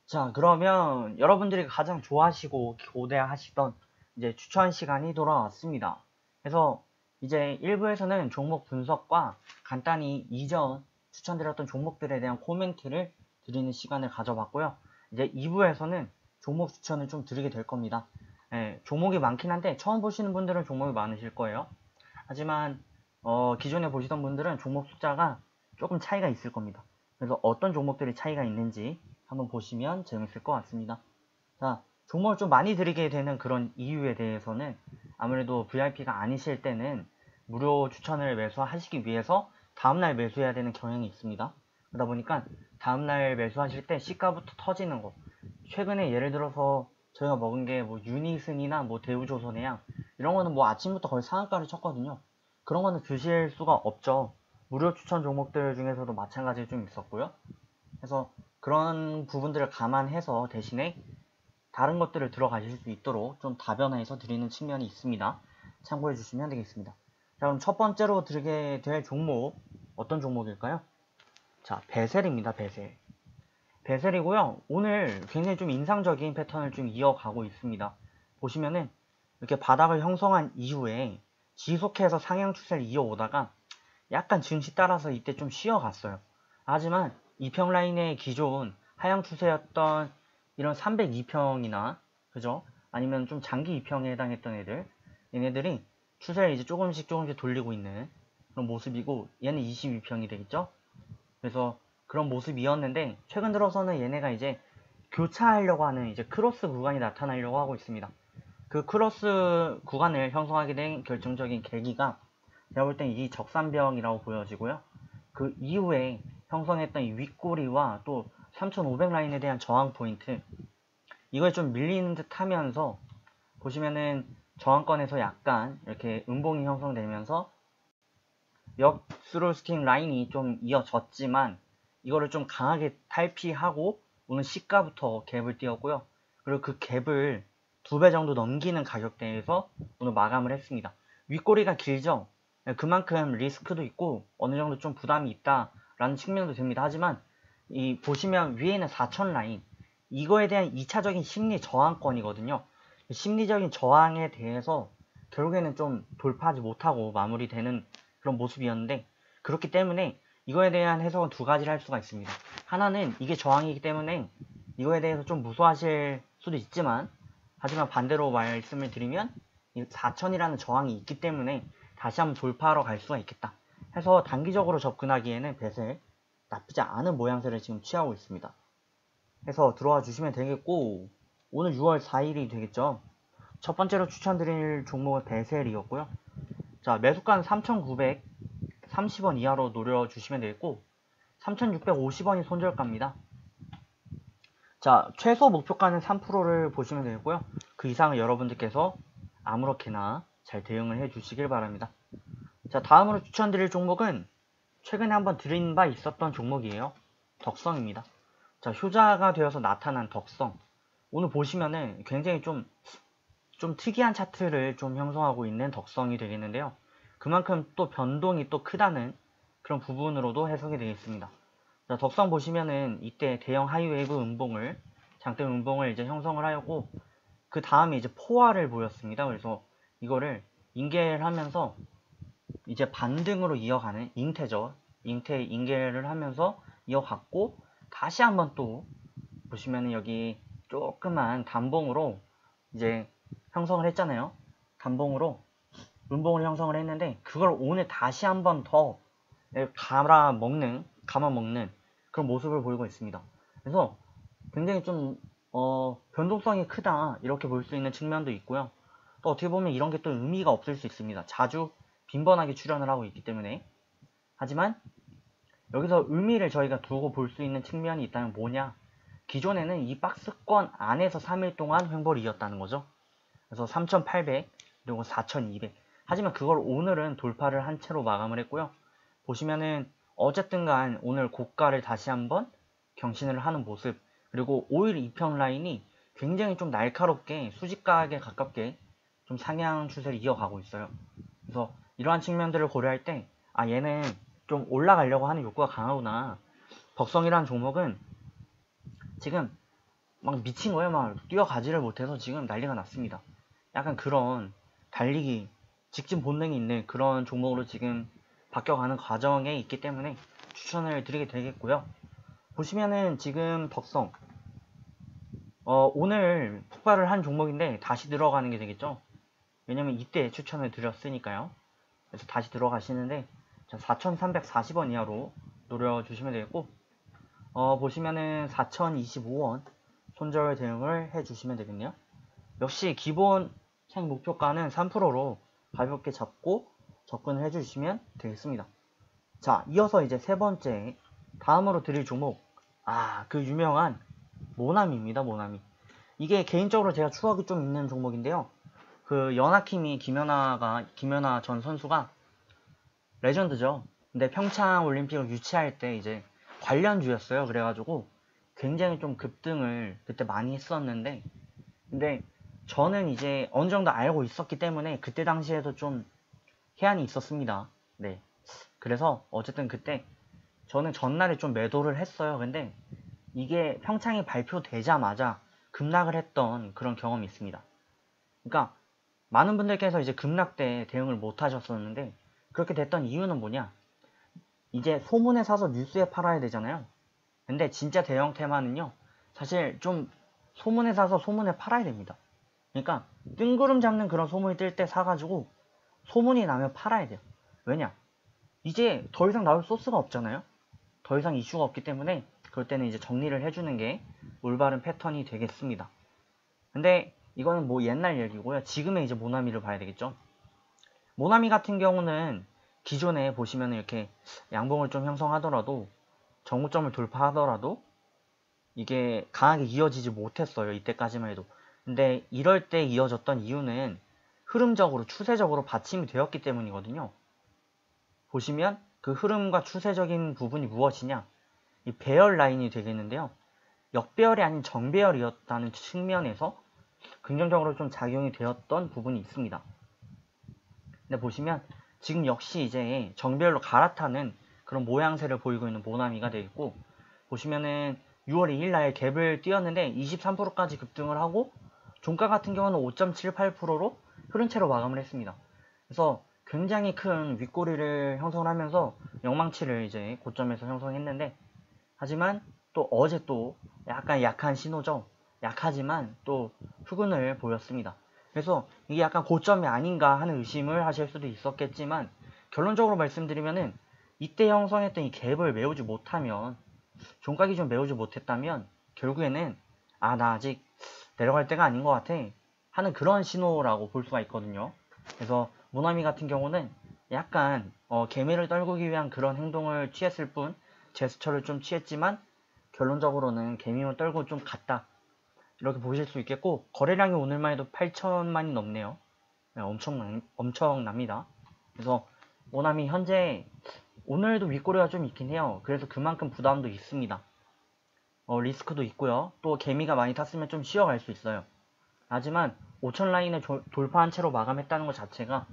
자, 그러면 여러분들이 가장 좋아하시고 고대하시던 이제 추천 시간이 돌아왔습니다. 그래서 이제 1부에서는 종목 분석과 간단히 이전 추천드렸던 종목들에 대한 코멘트를 드리는 시간을 가져봤고요. 이제 2부에서는 종목 추천을 좀 드리게 될 겁니다. 종목이 많긴 한데 처음 보시는 분들은 종목이 많으실 거예요. 하지만 기존에 보시던 분들은 종목 숫자가 조금 차이가 있을 겁니다. 그래서 어떤 종목들이 차이가 있는지 한번 보시면 재밌을 것 같습니다. 자, 종목을 좀 많이 드리게 되는 그런 이유에 대해서는 아무래도 VIP가 아니실 때는 무료 추천을 매수하시기 위해서 다음날 매수해야 되는 경향이 있습니다. 그러다 보니까 다음날 매수하실 때 시가부터 터지는 거, 최근에 예를 들어서 저희가 먹은 게 뭐 유니슨이나 뭐 대우조선해양 이런 거는 뭐 아침부터 거의 상한가를 쳤거든요. 그런 거는 드실 수가 없죠. 무료 추천 종목들 중에서도 마찬가지로 좀 있었고요. 그래서 그런 부분들을 감안해서 대신에 다른 것들을 들어가실 수 있도록 좀 다변화해서 드리는 측면이 있습니다. 참고해 주시면 되겠습니다. 자, 그럼 첫 번째로 드리게 될 종목 어떤 종목일까요? 자, 베셀입니다. 베셀. 베셀이고요. 오늘 굉장히 좀 인상적인 패턴을 좀 이어가고 있습니다. 보시면은 이렇게 바닥을 형성한 이후에 지속해서 상향 추세를 이어오다가 약간 증시 따라서 이때 좀 쉬어갔어요. 하지만 2평 라인의 기존 하향 추세였던 이런 302평이나 그죠? 아니면 좀 장기 2평에 해당했던 애들 얘네들이 추세를 이제 조금씩 돌리고 있는 그런 모습이고 얘는 22평이 되겠죠? 그래서 그런 모습이었는데 최근 들어서는 얘네가 이제 교차하려고 하는 이제 크로스 구간이 나타나려고 하고 있습니다. 그 크로스 구간을 형성하게 된 결정적인 계기가 제가 볼 땐 이 적산병이라고 보여지고요. 그 이후에 형성했던 이 윗꼬리와 또 3500 라인에 대한 저항 포인트 이거에 좀 밀리는 듯 하면서 보시면은 저항권에서 약간 이렇게 음봉이 형성되면서 역스루스팅 라인이 좀 이어졌지만 이거를 좀 강하게 탈피하고 오늘 시가부터 갭을 띄웠고요. 그리고 그 갭을 2배 정도 넘기는 가격대에서 오늘 마감을 했습니다. 윗꼬리가 길죠? 그만큼 리스크도 있고 어느 정도 좀 부담이 있다라는 측면도 됩니다. 하지만 이 보시면 위에는 4000 라인 이거에 대한 2차적인 심리 저항권이거든요. 심리적인 저항에 대해서 결국에는 좀 돌파하지 못하고 마무리되는 그런 모습이었는데 그렇기 때문에 이거에 대한 해석은 두 가지를 할 수가 있습니다. 하나는 이게 저항이기 때문에 이거에 대해서 좀 무서워하실 수도 있지만 하지만 반대로 말씀을 드리면 4000이라는 저항이 있기 때문에 다시 한번 돌파하러 갈 수가 있겠다 해서 단기적으로 접근하기에는 베셀 나쁘지 않은 모양새를 지금 취하고 있습니다. 해서 들어와 주시면 되겠고 오늘 6월 4일이 되겠죠. 첫 번째로 추천드릴 종목은 베셀이었고요. 자, 매수가는 3,930원 이하로 노려주시면 되겠고 3,650원이 손절가입니다. 자, 최소 목표가는 3%를 보시면 되겠고요. 그 이상은 여러분들께서 아무렇게나 잘 대응을 해주시길 바랍니다. 자, 다음으로 추천드릴 종목은 최근에 한번 드린 바 있었던 종목이에요. 덕성입니다. 자, 효자가 되어서 나타난 덕성. 오늘 보시면은 굉장히 좀 특이한 차트를 좀 형성하고 있는 덕성이 되겠는데요. 그만큼 또 변동이 또 크다는 그런 부분으로도 해석이 되겠습니다. 자, 덕성 보시면은 이때 대형 하이웨이브 음봉을 장대 음봉을 이제 형성을 하였고 그 다음에 이제 포화를 보였습니다. 그래서 이거를 인계를 하면서 이제 반등으로 이어가는 잉태죠. 인계를 하면서 이어갔고 다시 한번 또 보시면은 여기 조그만 단봉으로 이제 형성을 했잖아요. 단봉으로 음봉을 형성을 했는데 그걸 오늘 다시 한번 더 감아먹는 그런 모습을 보이고 있습니다. 그래서 굉장히 좀 변동성이 크다 이렇게 볼 수 있는 측면도 있고요. 또 어떻게 보면 이런 게 또 의미가 없을 수 있습니다. 자주 빈번하게 출연을 하고 있기 때문에. 하지만 여기서 의미를 저희가 두고 볼 수 있는 측면이 있다면 뭐냐? 기존에는 이 박스권 안에서 3일 동안 횡보를 이었다는 거죠. 그래서 3,800 그리고 4,200 하지만 그걸 오늘은 돌파를 한 채로 마감을 했고요. 보시면은 어쨌든 간 오늘 고가를 다시 한번 경신을 하는 모습 그리고 5일 2평 라인이 굉장히 좀 날카롭게 수직각에 가깝게 좀 상향 추세를 이어가고 있어요. 그래서 이러한 측면들을 고려할 때 얘는 좀 올라가려고 하는 욕구가 강하구나. 벅성이라는 종목은 지금 막 미친 거예요. 막 뛰어가지를 못해서 지금 난리가 났습니다. 약간 그런 달리기 직진 본능이 있는 그런 종목으로 지금 바뀌어가는 과정에 있기 때문에 추천을 드리게 되겠고요. 보시면은 지금 덕성 오늘 폭발을 한 종목인데 다시 들어가는 게 되겠죠. 왜냐면 이때 추천을 드렸으니까요. 그래서 다시 들어가시는데 4,340원 이하로 노려주시면 되겠고 보시면은 4,025원 손절 대응을 해주시면 되겠네요. 역시 기본 생 목표가는 3%로 가볍게 잡고 접근을 해주시면 되겠습니다. 자, 이어서 이제 세 번째 다음으로 드릴 종목 그 유명한 모나미입니다. 모나미. 이게 개인적으로 제가 추억이 좀 있는 종목인데요. 그 연하킴이 김연아 전 선수가 레전드죠. 근데 평창 올림픽을 유치할 때 이제 관련주였어요. 그래가지고 굉장히 좀 급등을 그때 많이 했었는데 근데 저는 이제 어느 정도 알고 있었기 때문에 그때 당시에도 좀 해안이 있었습니다. 네. 그래서 어쨌든 그때 저는 전날에 좀 매도를 했어요. 근데 이게 평창이 발표되자마자 급락을 했던 그런 경험이 있습니다. 그러니까 많은 분들께서 이제 급락 때 대응을 못 하셨었는데 그렇게 됐던 이유는 뭐냐? 이제 소문에 사서 뉴스에 팔아야 되잖아요. 근데 진짜 대형 테마는요. 사실 좀 소문에 사서 소문에 팔아야 됩니다. 그러니까 뜬구름 잡는 그런 소문이 뜰 때 사가지고 소문이 나면 팔아야 돼요. 왜냐? 이제 더 이상 나올 소스가 없잖아요. 더 이상 이슈가 없기 때문에 그럴 때는 이제 정리를 해주는 게 올바른 패턴이 되겠습니다. 근데 이거는 뭐 옛날 얘기고요. 지금의 이제 모나미를 봐야 되겠죠. 모나미 같은 경우는 기존에 보시면 이렇게 양봉을 좀 형성하더라도 정고점을 돌파하더라도 이게 강하게 이어지지 못했어요. 이때까지만 해도. 근데 이럴 때 이어졌던 이유는 흐름적으로 추세적으로 받침이 되었기 때문이거든요. 보시면 그 흐름과 추세적인 부분이 무엇이냐? 이 배열 라인이 되겠는데요. 역배열이 아닌 정배열이었다는 측면에서 긍정적으로 좀 작용이 되었던 부분이 있습니다. 근데 보시면 지금 역시 이제 정배열로 갈아타는 그런 모양새를 보이고 있는 모나미가 되겠고 보시면은 6월 2일 날 갭을 띄었는데 23%까지 급등을 하고 종가 같은 경우는 5.78%로 흐른 채로 마감을 했습니다. 그래서 굉장히 큰 윗꼬리를 형성하면서 영망치를 이제 고점에서 형성했는데 하지만 또 어제 또 약간 약한 신호죠. 약하지만 또 흑운을 보였습니다. 그래서 이게 약간 고점이 아닌가 하는 의심을 하실 수도 있었겠지만 결론적으로 말씀드리면은 이때 형성했던 이 갭을 메우지 못하면 종가 기준 메우지 못했다면 결국에는 나 아직 내려갈 때가 아닌 것 같아 하는 그런 신호라고 볼 수가 있거든요. 그래서 모나미 같은 경우는 약간 개미를 떨구기 위한 그런 행동을 취했을 뿐 제스처를 좀 취했지만 결론적으로는 개미만 떨고 좀 갔다 이렇게 보실 수 있겠고 거래량이 오늘만 해도 8천만이 넘네요. 네, 엄청납니다. 그래서 모나미 현재 오늘도 윗꼬리가 좀 있긴 해요. 그래서 그만큼 부담도 있습니다. 리스크도 있고요. 또 개미가 많이 탔으면 좀 쉬어갈 수 있어요. 하지만 5천 라인을 돌파한 채로 마감했다는 것 자체가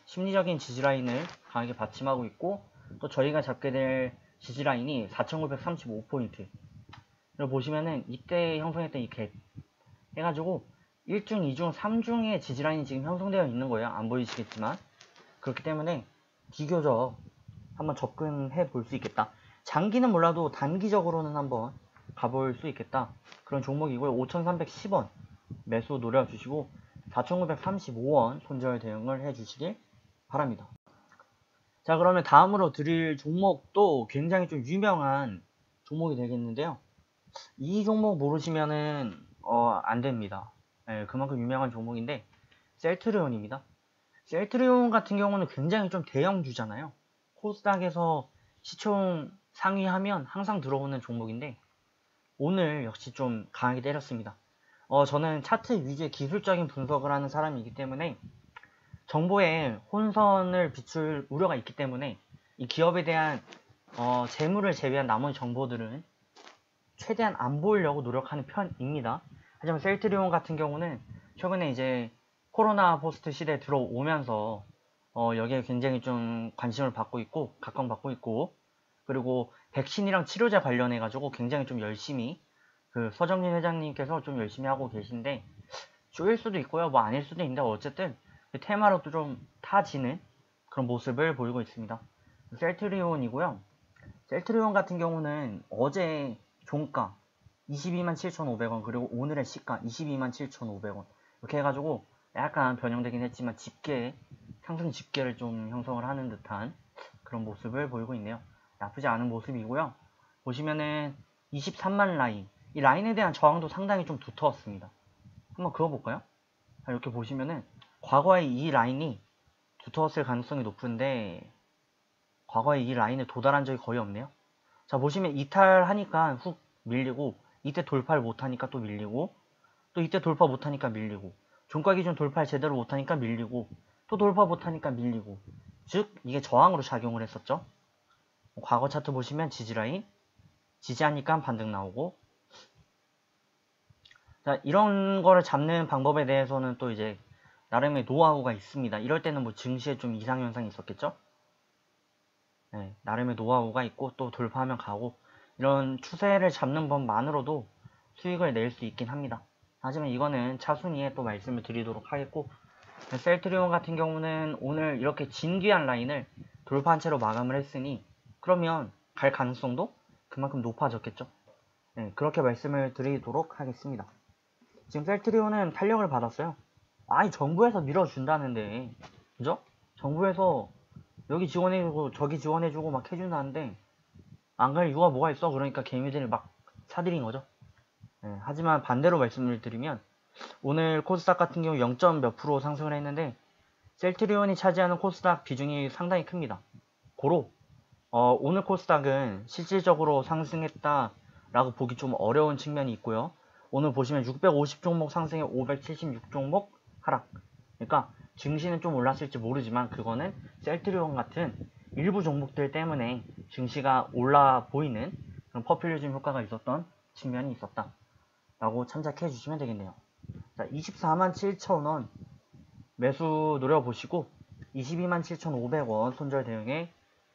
심리적인 지지라인을 강하게 받침하고 있고 또 저희가 잡게 될 지지라인이 4,935포인트 를 보시면은 이때 형성했던 이 갭 해가지고 1중, 2중, 3중의 지지라인이 지금 형성되어 있는 거예요. 안 보이시겠지만 그렇기 때문에 비교적 한번 접근해 볼 수 있겠다. 장기는 몰라도 단기적으로는 한번 가볼 수 있겠다. 그런 종목이고요. 5,310원 매수 노려주시고 4,935원 손절 대응을 해주시길 바랍니다. 자, 그러면 다음으로 드릴 종목도 굉장히 좀 유명한 종목이 되겠는데요. 이 종목 모르시면은 안 됩니다. 네, 그만큼 유명한 종목인데 셀트리온입니다. 셀트리온 같은 경우는 굉장히 좀 대형주잖아요. 코스닥에서 시총 상위하면 항상 들어오는 종목인데 오늘 역시 좀 강하게 때렸습니다. 저는 차트 위주의 기술적인 분석을 하는 사람이기 때문에 정보에 혼선을 비출 우려가 있기 때문에 이 기업에 대한 재물을 제외한 나머지 정보들은 최대한 안 보이려고 노력하는 편입니다. 하지만 셀트리온 같은 경우는 최근에 이제 코로나 포스트 시대에 들어오면서 여기에 굉장히 좀 관심을 받고 있고 각광받고 있고, 그리고 백신이랑 치료제 관련해 가지고 굉장히 좀 열심히 그 서정진 회장님께서 좀 열심히 하고 계신데, 쪼일 수도 있고요, 뭐 아닐 수도 있는데 어쨌든 테마로도 좀 타지는 그런 모습을 보이고 있습니다. 셀트리온이고요. 셀트리온 같은 경우는 어제 종가 227,500원, 그리고 오늘의 시가 227,500원 이렇게 해가지고 약간 변형되긴 했지만 상승 집계를 좀 형성을 하는 듯한 그런 모습을 보이고 있네요. 나쁘지 않은 모습이고요. 보시면은 23만 라인, 이 라인에 대한 저항도 상당히 좀 두터웠습니다. 한번 그어볼까요? 이렇게 보시면은 과거에 이 라인이 두터웠을 가능성이 높은데 과거에 이 라인에 도달한 적이 거의 없네요. 자, 보시면 이탈하니까 훅 밀리고, 이때 돌파를 못하니까 또 밀리고, 또 이때 돌파 못하니까 밀리고, 종가 기준 돌파를 제대로 못하니까 밀리고, 또 돌파 못하니까 밀리고, 즉 이게 저항으로 작용을 했었죠. 과거 차트 보시면 지지라인, 지지하니까 반등 나오고. 자, 이런 거를 잡는 방법에 대해서는 또 이제 나름의 노하우가 있습니다. 이럴 때는 뭐 증시에 좀 이상현상이 있었겠죠. 네, 나름의 노하우가 있고, 또 돌파하면 가고, 이런 추세를 잡는 법만으로도 수익을 낼 수 있긴 합니다. 하지만 이거는 차순위에 또 말씀을 드리도록 하겠고, 셀트리온 같은 경우는 오늘 이렇게 진귀한 라인을 돌파한 채로 마감을 했으니 그러면 갈 가능성도 그만큼 높아졌겠죠. 네, 그렇게 말씀을 드리도록 하겠습니다. 지금 셀트리온은 탄력을 받았어요. 아니, 정부에서 밀어준다는데, 그죠? 정부에서 여기 지원해주고 저기 지원해주고 막 해준다는데 안 갈 이유가 뭐가 있어? 그러니까 개미들이 막 사들인 거죠. 네, 하지만 반대로 말씀을 드리면 오늘 코스닥 같은 경우 0. 몇 프로 상승을 했는데 셀트리온이 차지하는 코스닥 비중이 상당히 큽니다. 고로 오늘 코스닥은 실질적으로 상승했다라고 보기 좀 어려운 측면이 있고요. 오늘 보시면 650 종목 상승에 576 종목 하락. 그러니까 증시는 좀 올랐을지 모르지만 그거는 셀트리온 같은 일부 종목들 때문에 증시가 올라 보이는 그런 퍼퓰리즘 효과가 있었던 측면이 있었다 라고 참작해 주시면 되겠네요. 자, 24만 7천원 매수 노려보시고 22만 7,500원 손절 대응해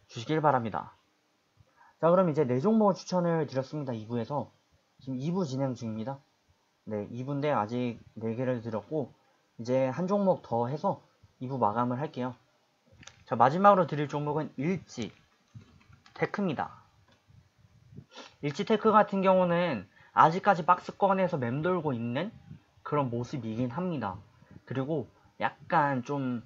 주시길 바랍니다. 자, 그럼 이제 4종목 추천을 드렸습니다. 2부에서 지금 2부 진행 중입니다. 네, 2부인데 아직 4개를 드렸고 이제 한 종목 더 해서 2부 마감을 할게요. 자, 마지막으로 드릴 종목은 일지테크입니다. 일지테크 같은 경우는 아직까지 박스권에서 맴돌고 있는 그런 모습이긴 합니다. 그리고 약간 좀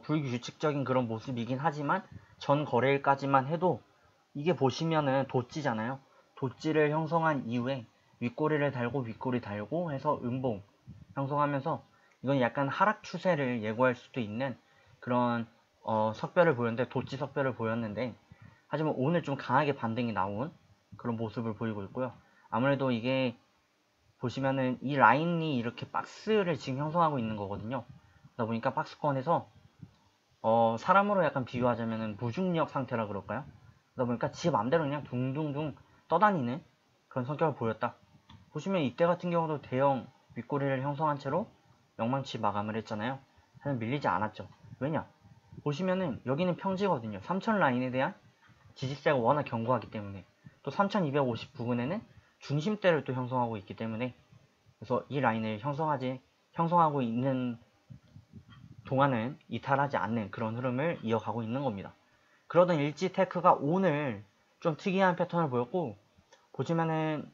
불규칙적인 그런 모습이긴 하지만 전 거래일까지만 해도 이게 보시면은 도찌잖아요. 도찌를 형성한 이후에 윗꼬리를 달고 윗꼬리 달고 해서 음봉 형성하면서 이건 약간 하락 추세를 예고할 수도 있는 그런 석별을 보였는데, 도찌 석별을 보였는데, 하지만 오늘 좀 강하게 반등이 나온 그런 모습을 보이고 있고요. 아무래도 이게 보시면은 이 라인이 이렇게 박스를 지금 형성하고 있는 거거든요. 그러다 보니까 박스권에서 사람으로 약간 비유하자면은 무중력 상태라 그럴까요? 그러다 보니까 지 맘대로 그냥 둥둥둥 떠다니는 그런 성격을 보였다. 보시면 이때 같은 경우도 대형 윗꼬리를 형성한 채로 영망치 마감을 했잖아요. 사실 밀리지 않았죠. 왜냐? 보시면은 여기는 평지거든요. 3000 라인에 대한 지지세가 워낙 견고하기 때문에, 또 3250 부근에는 중심대를 또 형성하고 있기 때문에, 그래서 이 라인을 형성하고 있는 동안은 이탈하지 않는 그런 흐름을 이어가고 있는 겁니다. 그러던 일지테크가 오늘 좀 특이한 패턴을 보였고, 보시면은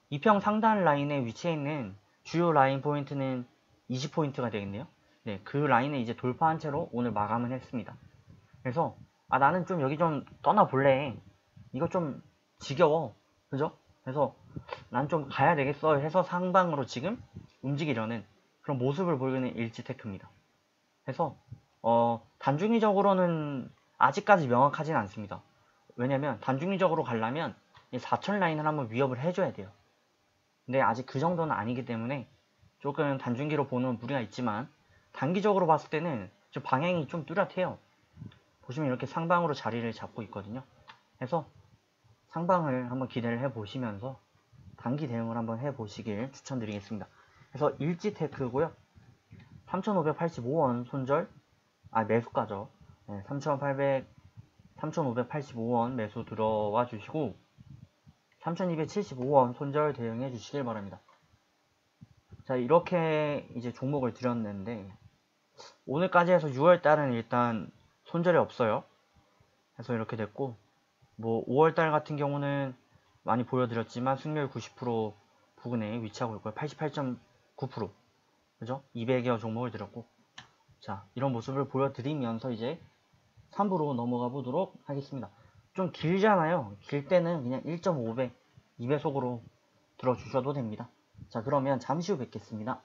이평 상단 라인에 위치해 있는 주요 라인 포인트는 20포인트가 되겠네요. 네, 그 라인을 이제 돌파한 채로 오늘 마감을 했습니다. 그래서 나는 좀 여기 좀 떠나볼래, 이거 좀 지겨워, 그죠? 그래서 난 좀 가야 되겠어 해서 상방으로 지금 움직이려는 그런 모습을 보이는 일지테크입니다. 그래서 단중이적으로는 아직까지 명확하진 않습니다. 왜냐면 단중이적으로 가려면 4000 라인을 한번 위협을 해줘야 돼요. 근데 아직 그 정도는 아니기 때문에 조금 단중기로 보는 무리가 있지만, 단기적으로 봤을 때는 좀 방향이 좀 뚜렷해요. 보시면 이렇게 상방으로 자리를 잡고 있거든요. 그래서 상방을 한번 기대를 해 보시면서 단기 대응을 한번 해보시길 추천드리겠습니다. 그래서 일지테크고요. 3,585원 손절, 매수가죠. 네, 3,585원 매수 들어와 주시고 3,275원 손절 대응해 주시길 바랍니다. 자, 이렇게 이제 종목을 드렸는데 오늘까지 해서 6월달은 일단 손절이 없어요. 그래서 이렇게 됐고, 뭐 5월달 같은 경우는 많이 보여드렸지만 승률 90% 부근에 위치하고 있고요. 88.9%, 그죠? 200여 종목을 드렸고, 자, 이런 모습을 보여드리면서 이제 3부로 넘어가 보도록 하겠습니다. 좀 길잖아요. 길 때는 그냥 1.5배, 2배속으로 들어주셔도 됩니다. 자, 그러면 잠시 후 뵙겠습니다.